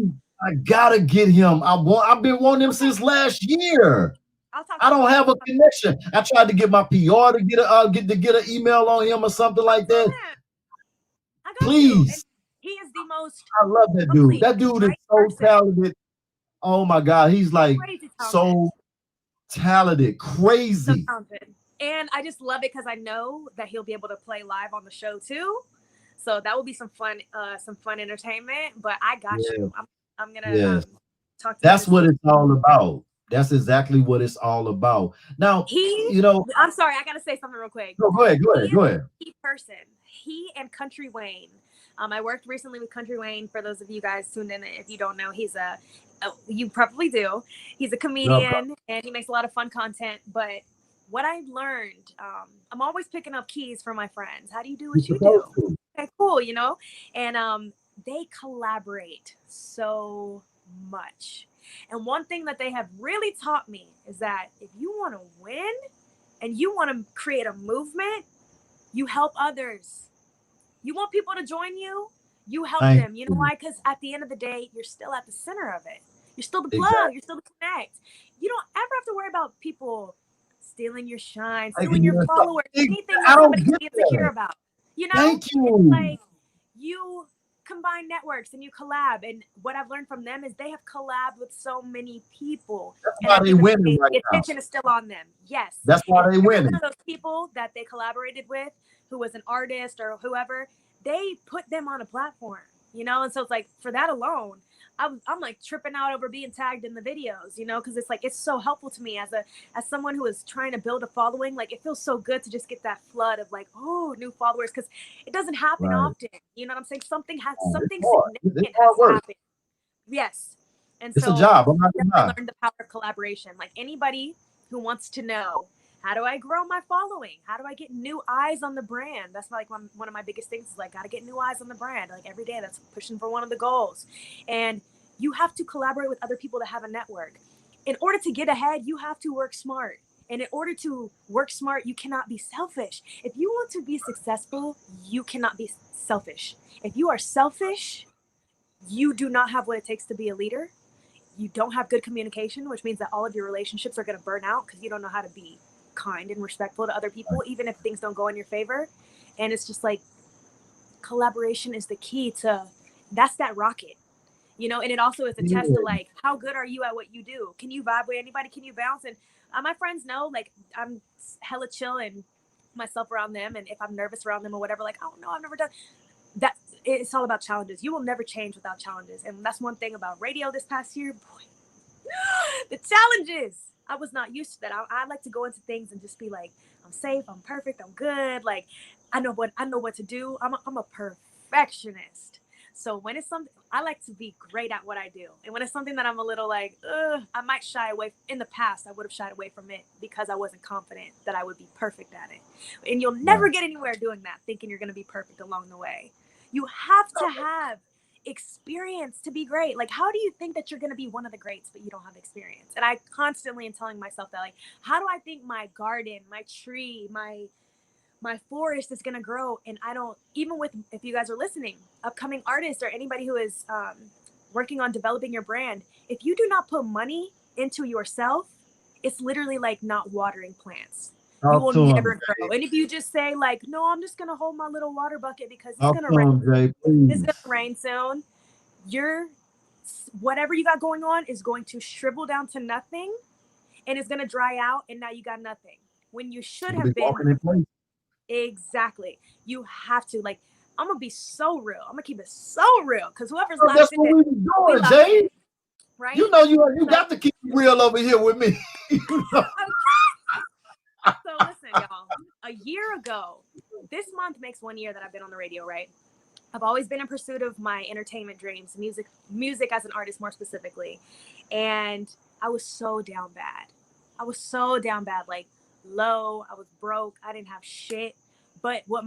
I gotta get him. I've been wanting him since last year. I'll talk. I don't have a connection. I tried to get my PR to get an email on him or something like that. I got Please. you. And he is the most. I love that dude. That dude is so talented. Oh my God, he's like so talented, crazy. So talented. And I just love it because I know that he'll be able to play live on the show too. So that will be some fun entertainment. But I got you. I'm gonna talk to. That's what it's all about. That's exactly what it's all about. Now, I'm sorry, I gotta say something real quick. No, go ahead. Key person. He and Country Wayne. I worked recently with Country Wayne. For those of you guys tuned in, if you don't know, he's you probably do. He's a comedian and he makes a lot of fun content. But what I've learned, I'm always picking up keys from my friends. How do you do what you do? Okay, cool, you know? And they collaborate so much. And one thing that they have really taught me is that if you want to win and you want to create a movement, you help others. You want people to join you, you help them. You know why? Because at the end of the day, you're still at the center of it. You're still the plug. You're still the connect. You don't ever have to worry about people stealing your shine, stealing your followers, anything that somebody's insecure about. You know? Thank you. It's like you combine networks and you collab. And what I've learned from them is they have collabed with so many people. That's why they winning right now. Attention is still on them. Yes. That's why they winning. One of those people that they collaborated with, who was an artist or whoever, they put them on a platform, you know? And so it's like, for that alone, I'm like tripping out over being tagged in the videos, you know, because it's like, it's so helpful to me as someone who is trying to build a following. Like, it feels so good to just get that flood of like, oh, new followers, because it doesn't happen often. You know what I'm saying? Something significant has happened. Yes. And it's a job. I'm not I learned the power of collaboration. Like, anybody who wants to know, how do I grow my following? How do I get new eyes on the brand? That's like one of my biggest things is like, got to get new eyes on the brand. Like, every day that's pushing for one of the goals. And you have to collaborate with other people to have a network. In order to get ahead, you have to work smart. And in order to work smart, you cannot be selfish. If you want to be successful, you cannot be selfish. If you are selfish, you do not have what it takes to be a leader. You don't have good communication, which means that all of your relationships are going to burn out because you don't know how to be kind and respectful to other people, even if things don't go in your favor. And it's just like, collaboration is the key to, that's that rocket, you know. And it also is a test to like, how good are you at what you do? Can you vibe with anybody? Can you bounce? And my friends know, like, I'm hella chill and myself around them, and if I'm nervous around them or whatever, like, oh no, I've never done that. It's all about challenges. You will never change without challenges. And that's one thing about radio this past year, boy, the challenges. I was not used to that. I like to go into things and just be like, I'm safe, I'm perfect, I'm good. Like, I know what to do. I'm a perfectionist. So when it's something, I like to be great at what I do. And when it's something that I'm a little like, I might shy away. In the past, I would have shied away from it because I wasn't confident that I would be perfect at it. And you'll never get anywhere doing that, thinking you're going to be perfect along the way. You have to have experience to be great. Like, how do you think that you're going to be one of the greats but you don't have experience? And I constantly am telling myself that, like, how do I think my garden, my tree, my forest is going to grow? And I don't, even with, if you guys are listening, upcoming artists or anybody who is working on developing your brand, if you do not put money into yourself, it's literally like not watering plants. You will never grow. And if you just say like, no, I'm just going to hold my little water bucket because it's going to rain. It's going to rain soon. Whatever you got going on is going to shrivel down to nothing, and it's going to dry out. And now you got nothing when you should have been. Exactly. You have to, like, I'm going to be so real. I'm going to keep it so real. Cause whoever's laughing. That's what we doing, Jay. Right? You know, you got to keep it real over here with me. So listen, y'all, a year ago, this month makes 1 year that I've been on the radio, right? I've always been in pursuit of my entertainment dreams, music as an artist more specifically. And I was so down bad. Like low, I was broke. I didn't have shit. But what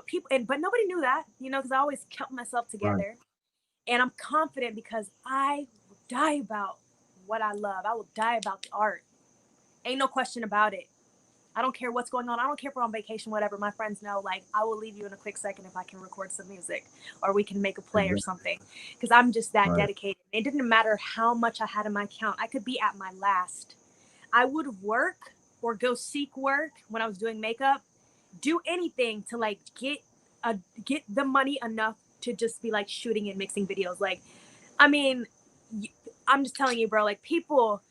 people, but nobody knew that, you know, because I always kept myself together. And I'm confident because I will die about what I love. I will die about the art. Ain't no question about it. I don't care what's going on. I don't care if we're on vacation, whatever. My friends know, like, I will leave you in a quick second if I can record some music or we can make a play or something. Because I'm just that dedicated. It didn't matter how much I had in my account. I could be at my last. I would work or go seek work when I was doing makeup, do anything to like get the money enough to just be like shooting and mixing videos. Like, I mean, I'm just telling you, bro, like people,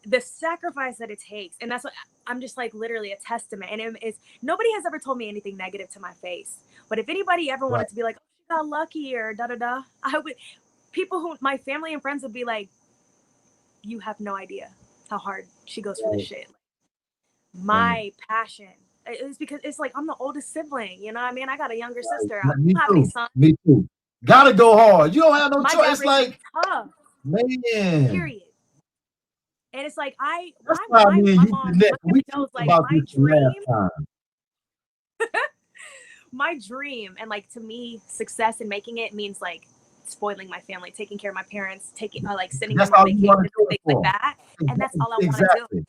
the sacrifice that it takes. And that's what I'm just like literally a testament. And it is, nobody has ever told me anything negative to my face. But if anybody ever wanted to be like, oh, she got lucky or da da da, I would, people who, my family and friends would be like, you have no idea how hard she goes for this shit. My passion is because it's like I'm the oldest sibling, you know what I mean? I got a younger sister. I don't have any sons. Me too. Gotta go hard. You don't have no My choice. dad Like, tough. man. Period. And it's like That's why my mom, we knows like about my this dream. last time. My dream, and like to me, success in making it means like spoiling my family, taking care of my parents, taking like sending them on vacation, things like that. And that's all I want to do.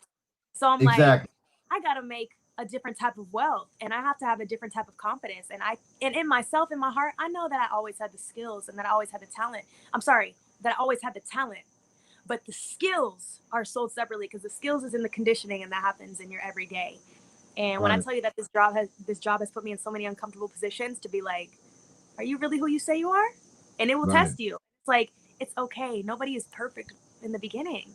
So I'm like, I gotta make a different type of wealth, and I have to have a different type of confidence. And in myself, in my heart, I know that I always had the skills and that I always had the talent. I'm sorry, that I always had the talent, but the skills are sold separately because the skills is in the conditioning, and that happens in your everyday. And when I tell you that this job has put me in so many uncomfortable positions to be like, are you really who you say you are? And it will test you. It's like, it's okay. Nobody is perfect in the beginning.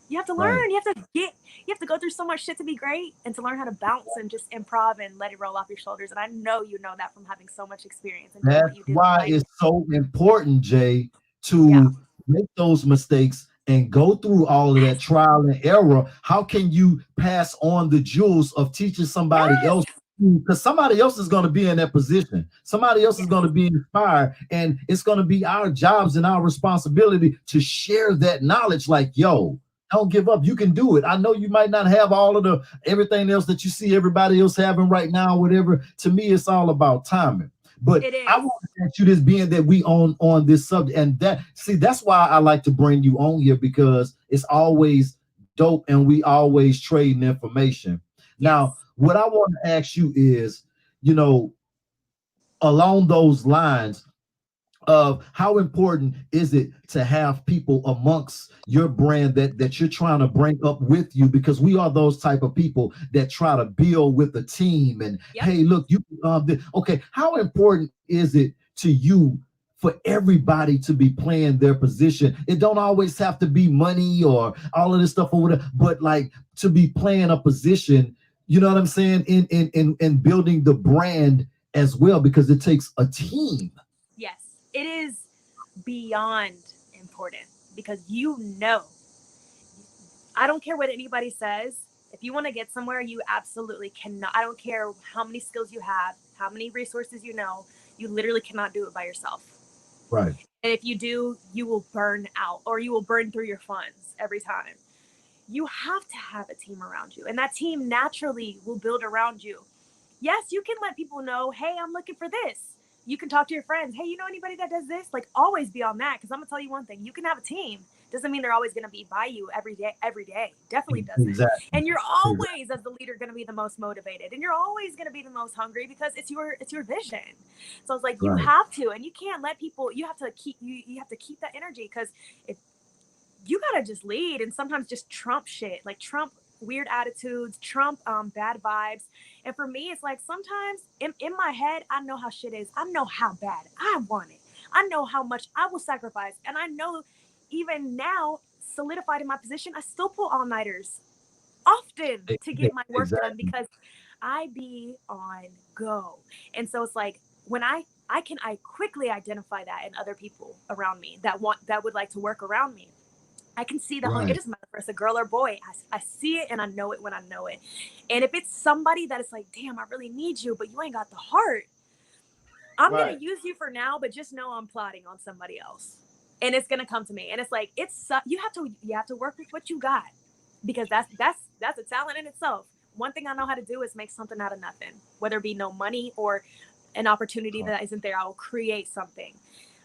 You have to learn. You have to go through so much shit to be great, and to learn how to bounce and just improv and let it roll off your shoulders. And I know you know that from having so much experience. And that's what you do. why it's so important, Jay, to make those mistakes and go through all of that trial and error. How can you pass on the jewels of teaching somebody else? Because somebody else is going to be in that position. Somebody else is going to be inspired, and it's going to be our jobs and our responsibility to share that knowledge. Like, yo, don't give up. You can do it. I know you might not have all of the everything else that you see everybody else having right now, whatever. To me, it's all about timing. But I want to ask you this, being that we on this subject, and that's why I like to bring you on here, because it's always dope and we always trading information. Now, what I want to ask you is, you know, along those lines of how important is it to have people amongst your brand that you're trying to bring up with you, because we are those type of people that try to build with a team. And hey, look, you okay, how important is it to you for everybody to be playing their position? It don't always have to be money or all of this stuff or whatever, but like to be playing a position, you know what I'm saying, in building the brand as well, because it takes a team. Yes, it is beyond important, because you know, I don't care what anybody says. If you want to get somewhere, you absolutely cannot. I don't care how many skills you have, how many resources you know, you literally cannot do it by yourself. Right. And if you do, you will burn out, or you will burn through your funds every time. You have to have a team around you, and that team naturally will build around you. Yes, you can let people know, hey, I'm looking for this. You can talk to your friends. Hey, you know anybody that does this? Like, always be on that, because I'm going to tell you one thing. You can have a team. Doesn't mean they're always going to be by you every day. Definitely doesn't. Exactly. And you're always, as the leader, going to be the most motivated. And you're always going to be the most hungry, because it's your vision. So it's like, you have to, and you can't let people, you have to keep that energy, because if you got to just lead, and sometimes just trump shit, like trump weird attitudes, trump bad vibes. And for me, it's like sometimes in my head, I know how shit is. I know how bad I want it. I know how much I will sacrifice. And I know even now, solidified in my position, I still pull all-nighters often to get my work done, because I be on go. And so it's like, when I quickly identify that in other people around me that would like to work around me. I can see the hunger. It doesn't matter if it's a girl or boy. I see it, and I know it when I know it. And if it's somebody that is like, damn, I really need you, but you ain't got the heart, I'm going to use you for now, but just know I'm plotting on somebody else. And it's going to come to me. And it's like, you have to work with what you got, because that's a talent in itself. one thing I know how to do is make something out of nothing, whether it be no money or an opportunity that isn't there. I will create something.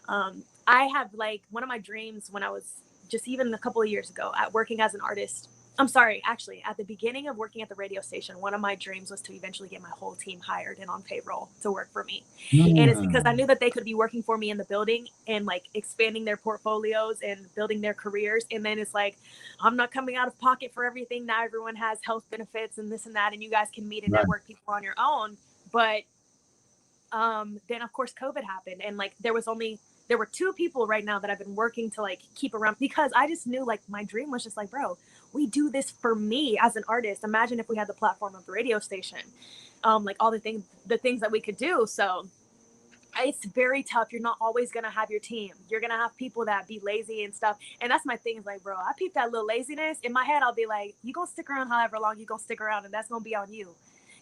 I have like one of my dreams when I was just even a couple of years ago at working as an artist. I'm sorry, actually, at the beginning of working at the radio station, one of my dreams was to eventually get my whole team hired and on payroll to work for me. And it's because I knew that they could be working for me in the building and like expanding their portfolios and building their careers. And then it's like, I'm not coming out of pocket for everything. Now everyone has health benefits and this and that, and you guys can meet and network people on your own. But then of course COVID happened, and like there were 2 people right now that I've been working to like keep around, because I just knew like my dream was just like, bro, we do this for me as an artist. Imagine if we had the platform of the radio station, like all the things that we could do. So it's very tough. You're not always going to have your team. You're going to have people that be lazy and stuff. And that's my thing is like, bro, I peep that little laziness in my head. I'll be like, you going to stick around however long you going to stick around, and that's going to be on you.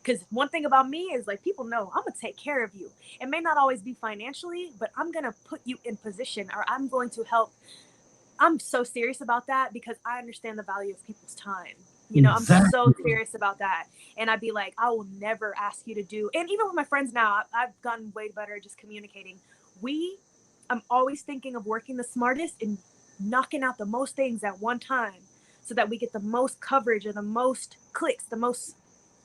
Because one thing about me is like, people know I'm going to take care of you. It may not always be financially, but I'm going to put you in position, or I'm going to help. I'm so serious about that because I understand the value of people's time. You know, exactly. I'm so serious about that. And I'd be like, I will never ask you to do. And even with my friends now, I've gotten way better at just communicating. I'm always thinking of working the smartest and knocking out the most things at one time so that we get the most coverage or the most clicks, the most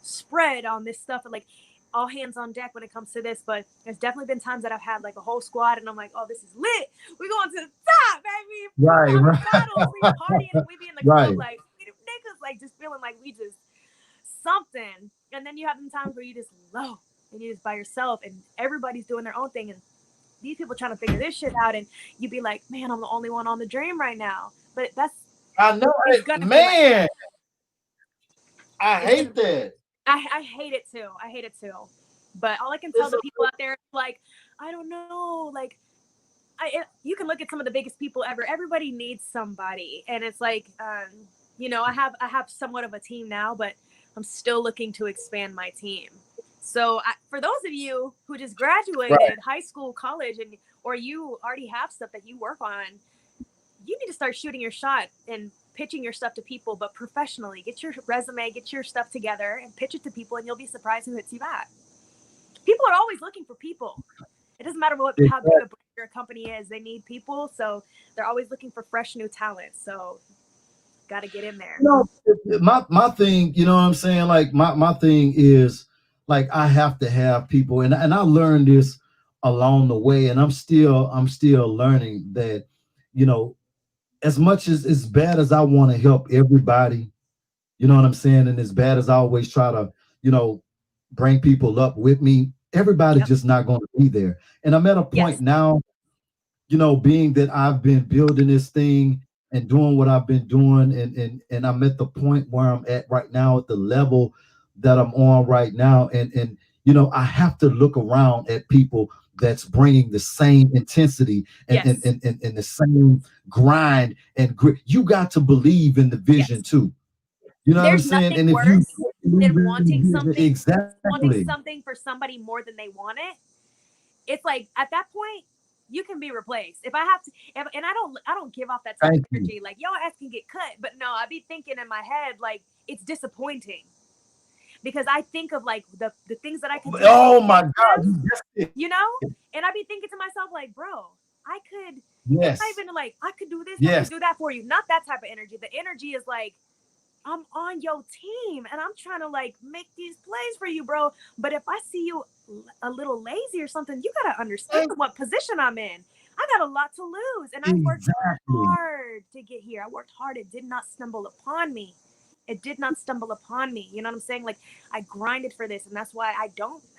spread on this stuff. And like all hands on deck when it comes to this. But there's definitely been times that I've had like a whole squad and I'm like, oh, this is lit. We're going to the top, baby. Right. Battles, we partying, we be in the club like niggas, like just feeling like we just something. And then you have them times where you just low and you just by yourself and everybody's doing their own thing and these people trying to figure this shit out, and you be like, man, I'm the only one on the dream right now. But that's I know it, man. Like I hate that. I hate it too. I hate it too. But all I can tell the people out there, like, I don't know, like, you can look at some of the biggest people ever. Everybody needs somebody, and it's like, you know, I have somewhat of a team now, but I'm still looking to expand my team. So for those of you who just graduated high school, college, or you already have stuff that you work on, you need to start shooting your shot and pitching your stuff to people, but professionally. Get your resume, get your stuff together and pitch it to people, and you'll be surprised who hits you back. People are always looking for people. It doesn't matter how big a brand your company is. They need people. So they're always looking for fresh new talent. So got to get in there. You know, my thing, you know what I'm saying? Like my thing is like, I have to have people, and I learned this along the way, and I'm still learning that, you know, as much as bad as I want to help everybody, you know what I'm saying? And as bad as I always try to, you know, bring people up with me, everybody's just not going to be there. And I'm at a point now, you know, being that I've been building this thing and doing what I've been doing, and I'm at the point where I'm at right now, at the level that I'm on right now, and you know, I have to look around at people that's bringing the same intensity and the same grind and grit. You got to believe in the vision too. You know what I'm saying? And if you than wanting something, wanting something for somebody more than they want it, it's like at that point you can be replaced. If I have to, and I don't give off that type of energy. Like, your ass can get cut, but no, I be thinking in my head like it's disappointing because I think of like the things that I can do. Oh my God, you know, and I be thinking to myself like, bro, I could. It's not even like I could do this, I could do that for you. Not that type of energy. The energy is like, I'm on your team and I'm trying to like make these plays for you, bro. But if I see you a little lazy or something, you got to understand what position I'm in. I got a lot to lose. And I worked hard to get here. I worked hard. It did not stumble upon me. It did not stumble upon me. You know what I'm saying? Like, I grinded for this. And that's why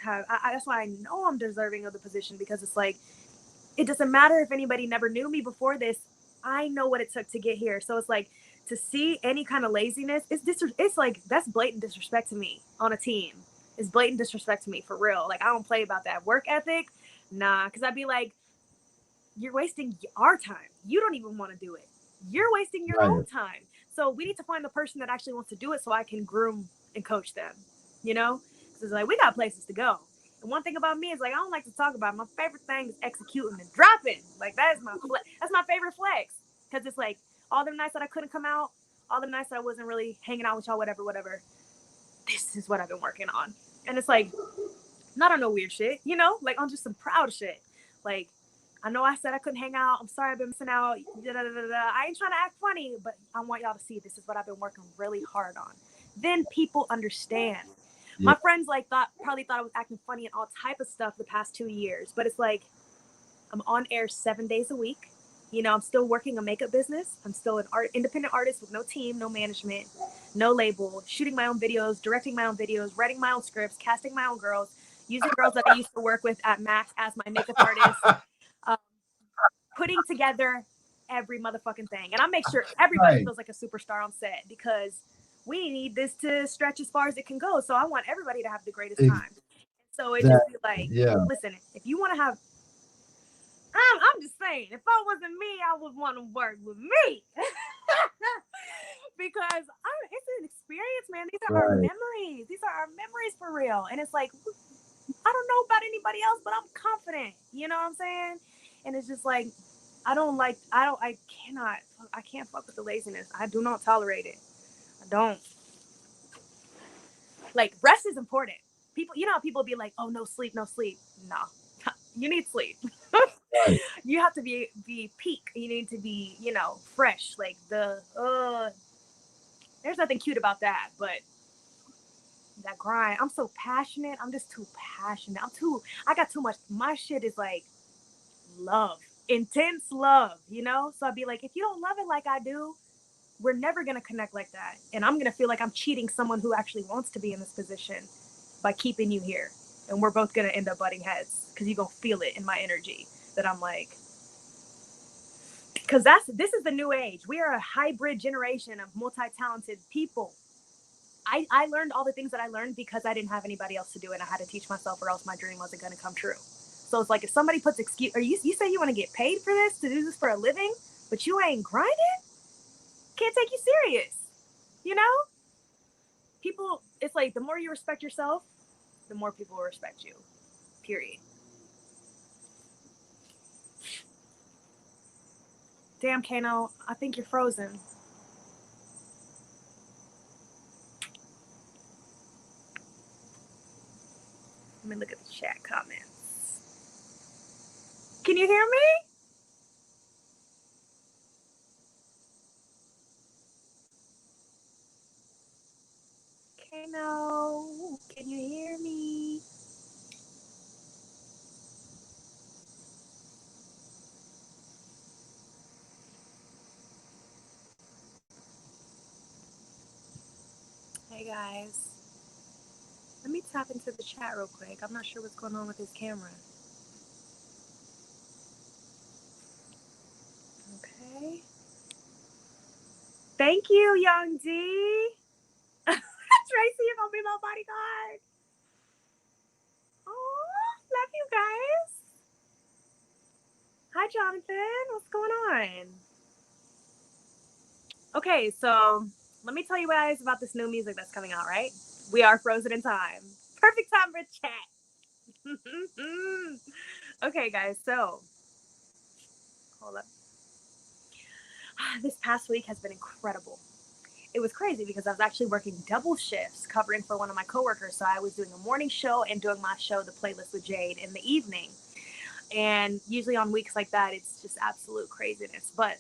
that's why I know I'm deserving of the position, because it's like, it doesn't matter if anybody never knew me before this. I know what it took to get here. So it's like, to see any kind of laziness, it's like, that's blatant disrespect to me on a team. It's blatant disrespect to me, for real. Like, I don't play about that work ethic. Nah, because I'd be like, you're wasting our time. You don't even want to do it. You're wasting your own time. So we need to find the person that actually wants to do it so I can groom and coach them, you know? Because it's like, we got places to go. And one thing about me is like, I don't like to talk about it. My favorite thing is executing and dropping. Like, that's my favorite flex. Because it's like, all them nights that I couldn't come out, all them nights that I wasn't really hanging out with y'all, whatever. this is what I've been working on. And it's like, not on no weird shit, you know, like on just some proud shit. Like, I know I said I couldn't hang out. I'm sorry I've been missing out. I ain't trying to act funny, but I want y'all to see this is what I've been working really hard on. Then people understand. Yeah. My friends like probably thought I was acting funny and all type of stuff the past 2 years, but it's like I'm on air 7 days a week. You know, I'm still working a makeup business. I'm still an independent artist with no team, no management, no label, shooting my own videos, directing my own videos, writing my own scripts, casting my own girls, using girls that I used to work with at Max as my makeup artist, putting together every motherfucking thing. And I make sure everybody feels like a superstar on set because we need this to stretch as far as it can go. So I want everybody to have the greatest time. So it just be like, listen, if you want to have, I'm just saying, if I wasn't me, I would want to work with me. Because it's an experience, man. These are our memories. These are our memories for real. And it's like, I don't know about anybody else, but I'm confident. You know what I'm saying? And it's just like, I can't fuck with the laziness. I do not tolerate it. I don't. Like, rest is important. People, you know how people be like, oh, no sleep, no sleep. No, you need sleep. You have to be peak. You need to be, you know, fresh. Like there's nothing cute about that, but that grind. I'm so passionate. I'm just too passionate. I got too much. My shit is like love, intense love, you know? So I'd be like, if you don't love it like I do, we're never going to connect like that. And I'm going to feel like I'm cheating someone who actually wants to be in this position by keeping you here. And we're both going to end up butting heads because you're going to feel it in my energy that I'm like, because this is the new age. We are a hybrid generation of multi-talented people. I learned all the things that I learned because I didn't have anybody else to do it. I had to teach myself or else my dream wasn't going to come true. So it's like if somebody puts excuse, or you say you want to get paid for this, to do this for a living, but you ain't grinding, can't take you serious. You know? People, it's like the more you respect yourself, the more people will respect you. Period. Damn, Kano, I think you're frozen. Let me look at the chat comments. Can you hear me? Kano, can you hear me? Hey guys. Let me tap into the chat real quick. I'm not sure what's going on with his camera. Okay. Thank you, Young D. Tracy, you're gonna be my bodyguard. Oh, love you guys. Hi, Jonathan. What's going on? Okay, so let me tell you guys about this new music that's coming out, right? We are frozen in time. Perfect time for chat. Okay, guys, so hold up. This past week has been incredible. It was crazy because I was actually working double shifts covering for one of my coworkers. So I was doing a morning show and doing my show, The Playlist with Jade, in the evening. And usually on weeks like that, it's just absolute craziness. But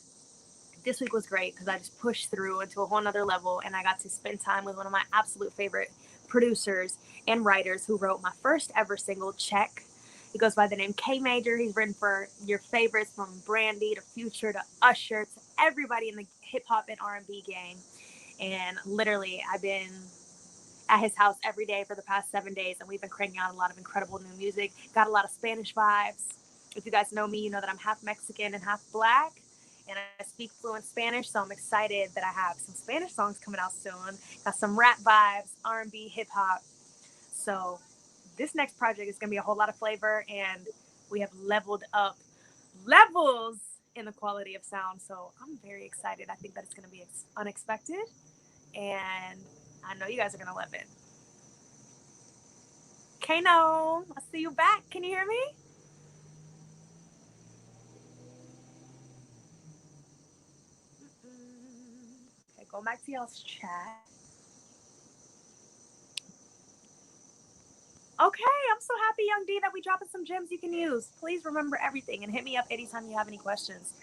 this week was great because I just pushed through into a whole nother level and I got to spend time with one of my absolute favorite producers and writers who wrote my first ever single, Check. He goes by the name K Major. He's written for your favorites from Brandy to Future to Usher to everybody in the hip hop and R&B game. And literally, I've been at his house every day for the past 7 days, and we've been cranking out a lot of incredible new music. Got a lot of Spanish vibes. If you guys know me, you know that I'm half Mexican and half Black, and I speak fluent Spanish, so I'm excited that I have some Spanish songs coming out soon. Got some rap vibes, R&B, hip-hop. So this next project is going to be a whole lot of flavor, and we have leveled up levels in the quality of sound. So I'm very excited. I think that it's going to be unexpected, and I know you guys are going to love it. Kano, I see you back. Can you hear me? Okay, go back to y'all's chat. Okay, I'm so happy, Young D, that we dropping some gems you can use. Please remember everything and hit me up anytime you have any questions.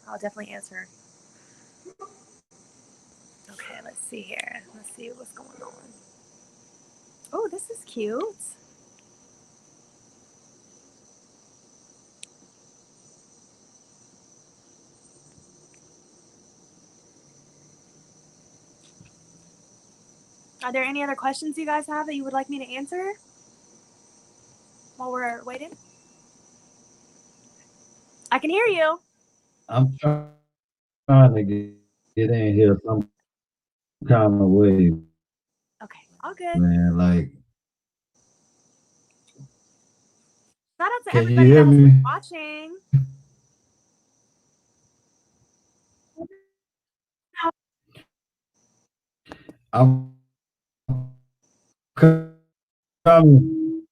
I'll definitely answer. Okay, let's see here. Let's see what's going on. Oh, this is cute. Are there any other questions you guys have that you would like me to answer while we're waiting? I can hear you. I'm trying to get in here some kind of way, Okay, all good. man. Like, Shout out to can you everybody hear that has me? been watching. I'm coming.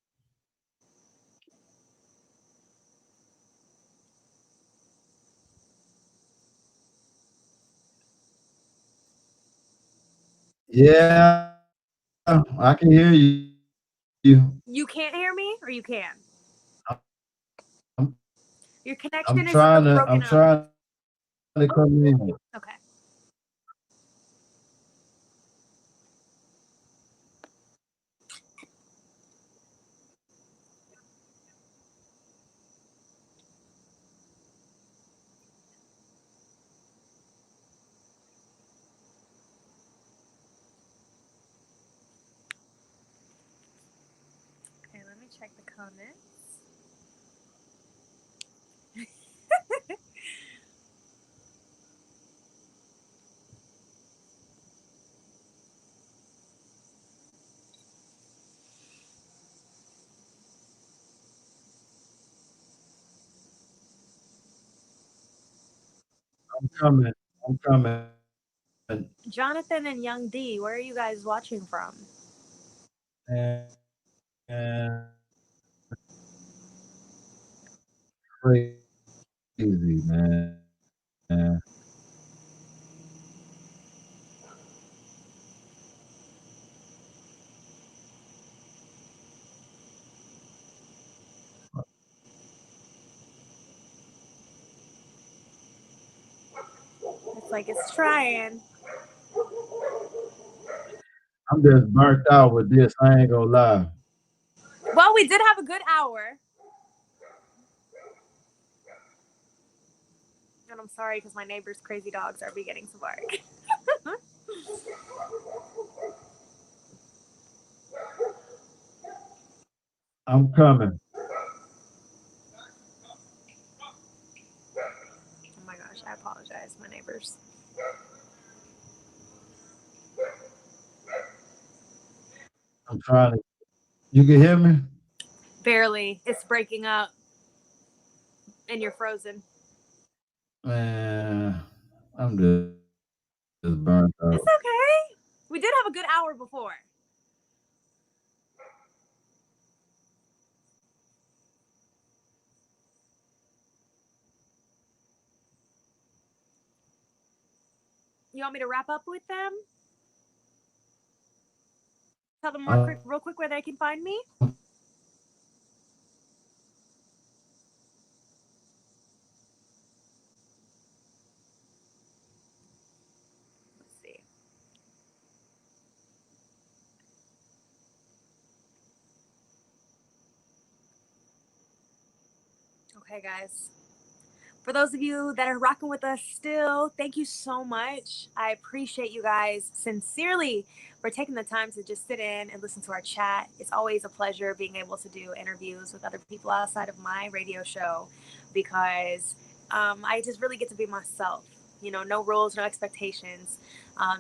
Yeah, I can hear you. You can't hear me, or you can? I'm, Your I'm connection is a trying little to. broken I'm up. trying to come in. Okay. Okay, let me check the comments. I'm coming. I'm coming. Jonathan and Young D, where are you guys watching from? And crazy, man. It's like it's trying. I'm just burnt out with this. I ain't gonna lie. Well, we did have a good hour. And I'm sorry because my neighbor's crazy dogs are beginning to bark. I'm coming. Oh my gosh, I apologize, my neighbors. I'm trying to. You can hear me? Barely. It's breaking up. And you're frozen. Man, I'm just burnt It's out. okay. We did have a good hour before. You want me to wrap up with them? Tell them real quick where they can find me? Let's see. Okay, guys. For those of you that are rocking with us still, thank you so much. I appreciate you guys sincerely for taking the time to just sit in and listen to our chat. It's always a pleasure being able to do interviews with other people outside of my radio show because I just really get to be myself. You know, no rules, no expectations.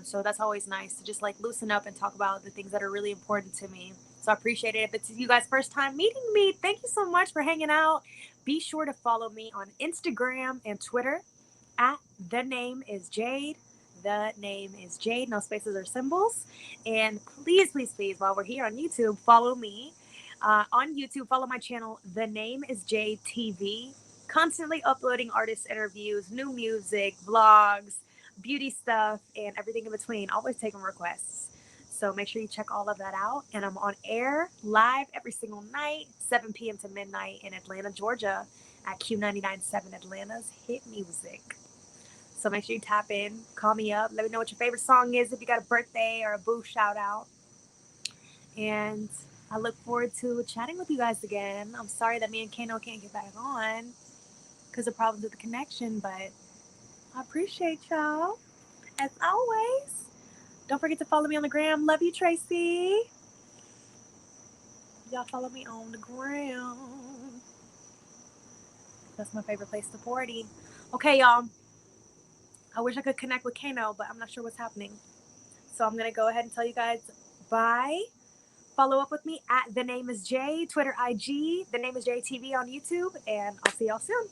So that's always nice to just like loosen up and talk about the things that are really important to me. So I appreciate it. If it's you guys' first time meeting me, thank you so much for hanging out. Be sure to follow me on Instagram and Twitter at The Name is Jade. The Name is Jade. No spaces or symbols. And please, please, please, while we're here on YouTube, follow me. On YouTube, follow my channel, The Name is Jade TV. Constantly uploading artist interviews, new music, vlogs, beauty stuff, and everything in between. Always taking requests. So make sure you check all of that out. And I'm on air live every single night, 7 p.m. to midnight in Atlanta, Georgia at Q99.7 Atlanta's Hit Music. So make sure you tap in, call me up, let me know what your favorite song is if you got a birthday or a boo shout out. And I look forward to chatting with you guys again. I'm sorry that me and Kano can't get back on because of problems with the connection, but I appreciate y'all as always. Don't forget to follow me on the gram. Love you, Tracy. Y'all follow me on the gram. That's my favorite place to party. Okay, y'all. I wish I could connect with Kano, but I'm not sure what's happening. So I'm going to go ahead and tell you guys bye. Follow up with me at The Name is Jay, Twitter, IG, The Name is Jay TV on YouTube, and I'll see y'all soon.